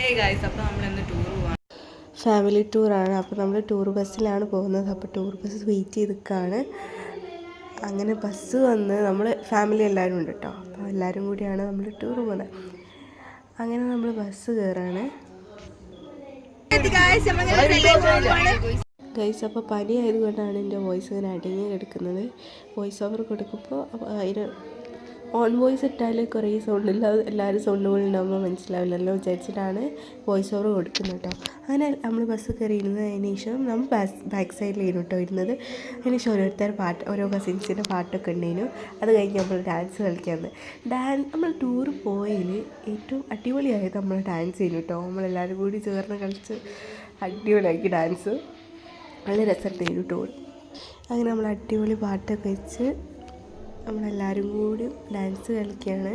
അപ്പോൾ നമ്മളിന്ന് ടൂർ പോവാം. ഫാമിലി ടൂറാണ്. അപ്പോൾ നമ്മൾ ടൂർ ബസ്സിലാണ് പോകുന്നത്. അപ്പോൾ ടൂർ ബസ് വെയിറ്റ് ചെയ്ത് നിൽക്കുകയാണ്. അങ്ങനെ ബസ് വന്ന് നമ്മൾ ഫാമിലി എല്ലാവരും ഉണ്ട് കേട്ടോ. അപ്പോൾ എല്ലാവരും കൂടിയാണ് നമ്മൾ ടൂർ പോകുന്നത്. അങ്ങനെ നമ്മൾ ബസ് കയറാണ് ഗൈസ്. അപ്പോൾ പനി ആയതുകൊണ്ടാണ് എൻ്റെ വോയിസ് ഇങ്ങനെ അടങ്ങി കിടക്കുന്നത്. വോയിസ് ഓവർ കൊടുക്കുമ്പോൾ അതിന് ഓൺ വോയിസ് ഇട്ടാൽ കുറേ സൗണ്ടില്ല, എല്ലാവരും സൗണ്ടുകൾ ഉണ്ടാകുമ്പോൾ മനസ്സിലാവില്ലല്ലോ വിചാരിച്ചിട്ടാണ് വോയിസ് ഓവർ കൊടുക്കുന്നത് കേട്ടോ. അങ്ങനെ നമ്മൾ ബസ് കയറി ഇരുന്നതിന് ശേഷം നമ്മൾ ബാക്ക് സൈഡിലായിരുന്നു കേട്ടോ ഇരുന്നത്. അതിന് ശേഷം ഓരോരുത്തർ പാട്ട്, ഓരോ കസിൻസിൻ്റെ പാട്ടൊക്കെ ഉണ്ടായിരുന്നു. അത് കഴിഞ്ഞ് നമ്മൾ ഡാൻസ് കളിക്കാമെന്ന്. നമ്മൾ ടൂർ പോയതിൽ ഏറ്റവും അടിപൊളിയായത് നമ്മൾ ഡാൻസ് ചെയ്യുന്നു കേട്ടോ. നമ്മളെല്ലാവരും കൂടി ചേർന്ന് കളിച്ച് അടിപൊളിയാക്കി ഡാൻസ്. നല്ല രസമായിരുന്നു ടൂർ. അങ്ങനെ നമ്മൾ അടിപൊളി പാട്ടൊക്കെ വെച്ച് നമ്മളെല്ലാവരും കൂടി ഡാൻസ് കളിക്കുകയാണ്.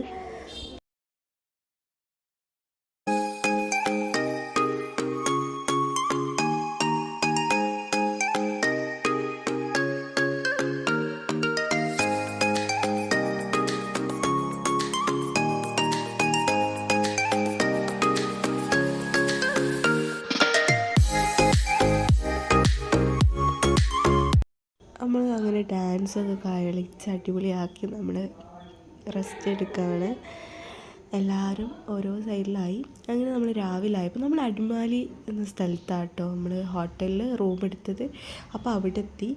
നമ്മൾ അങ്ങനെ ഡാൻസൊക്കെ കളിച്ച് അടിപൊളിയാക്കി നമ്മൾ റെസ്റ്റ് എടുക്കുകയാണ്. എല്ലാവരും ഓരോ സൈഡിലായി. അങ്ങനെ നമ്മൾ രാവിലെ ആയപ്പോൾ നമ്മൾ അടിമാലി എന്ന സ്ഥലത്താണ് കേട്ടോ നമ്മൾ ഹോട്ടലിൽ റൂം എടുത്തത്. അപ്പോൾ അവിടെ എത്തി.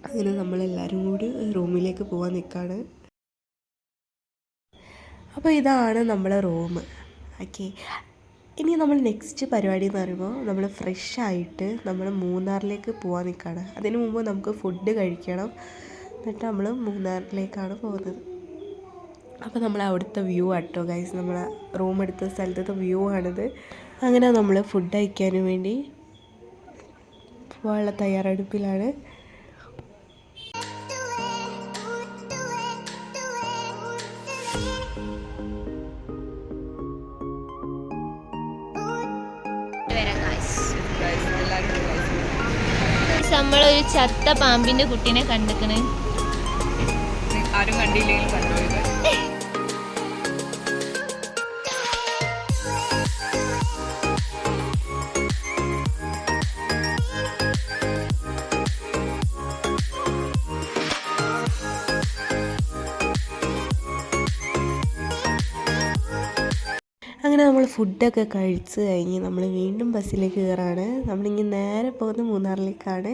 അങ്ങനെ നമ്മളെല്ലാവരും കൂടി റൂമിലേക്ക് പോകാൻ നിൽക്കുകയാണ്. അപ്പോൾ ഇതാണ് നമ്മളെ റൂം. ഓക്കെ, ഇനി നമ്മൾ നെക്സ്റ്റ് പരിപാടി എന്ന് പറയുമ്പോൾ നമ്മൾ ഫ്രഷായിട്ട് നമ്മൾ മൂന്നാറിലേക്ക് പോകാൻ നിൽക്കുകയാണ്. അതിന് മുമ്പ് നമുക്ക് ഫുഡ് കഴിക്കണം. എന്നിട്ട് നമ്മൾ മൂന്നാറിലേക്കാണ് പോകുന്നത്. അപ്പോൾ നമ്മൾ അവിടുത്തെ വ്യൂ ആട്ടോ ഗൈസ്, നമ്മളെ റൂം എടുത്ത സ്ഥലത്തെ വ്യൂ ആണിത്. അങ്ങനെ നമ്മൾ ഫുഡ് കഴിക്കാനും വേണ്ടി പോകാനുള്ള തയ്യാറെടുപ്പിലാണ്. നമ്മളൊരു ചത്ത പാമ്പിന്റെ കുട്ടീനെ കണ്ടിക്കണേ. ആരും കണ്ടില്ലെങ്കിൽ കണ്ടുപോയി. അങ്ങനെ നമ്മൾ ഫുഡൊക്കെ കഴിച്ച് കഴിഞ്ഞ് നമ്മൾ വീണ്ടും ബസ്സിലേക്ക് കയറാണ്. നമ്മളിങ്ങനെ നേരെ പോകുന്നത് മൂന്നാറിലേക്കാണ്.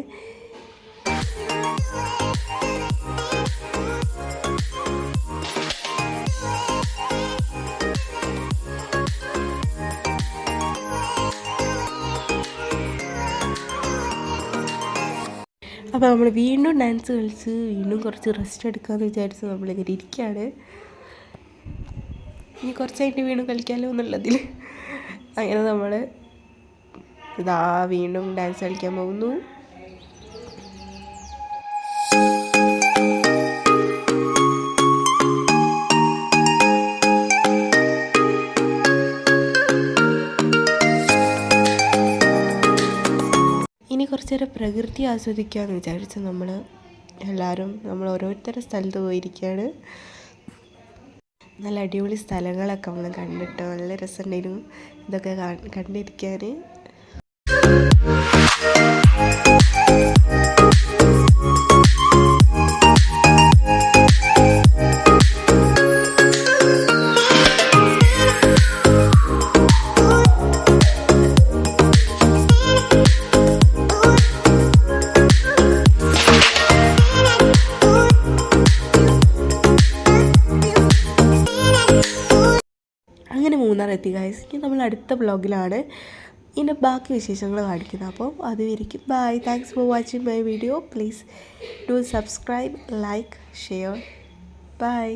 അപ്പോൾ നമ്മൾ വീണ്ടും ഡാൻസ് കളിച്ച് വീണ്ടും കുറച്ച് റെസ്റ്റ് എടുക്കാമെന്ന് വിചാരിച്ച് നമ്മളിങ്ങനെ ഇരിക്കുകയാണ്. ഇനി കുറച്ചായിട്ട് വീണ്ടും കളിക്കാമല്ലോ എന്നുള്ളതിൽ അങ്ങനെ നമ്മൾ ഇതാ വീണ്ടും ഡാൻസ് കളിക്കാൻ പോകുന്നു. ഇനി കുറച്ച് നേരം പ്രകൃതി ആസ്വദിക്കാമെന്ന് വിചാരിച്ച് നമ്മൾ ഓരോരുത്തരുടെ സ്ഥലത്ത് പോയിരിക്കുകയാണ്. നല്ല അടിപൊളി സ്ഥലങ്ങളൊക്കെ നമ്മൾ കണ്ടിട്ട് നല്ല രസമുണ്ടായിരുന്നു ഇതൊക്കെ കണ്ടിരിക്കാൻ. അങ്ങനെ മൂന്നാർ എത്തി ഗൈസ്. ഇനി നമ്മൾ അടുത്ത വ്ളോഗിലാണ് ഇതിൻ്റെ ബാക്കി വിശേഷങ്ങൾ കാണിക്കുന്നത്. അപ്പോൾ അതുവരെയ്ക്കും bye. Thanks for watching my video. Please do subscribe, like, share. By.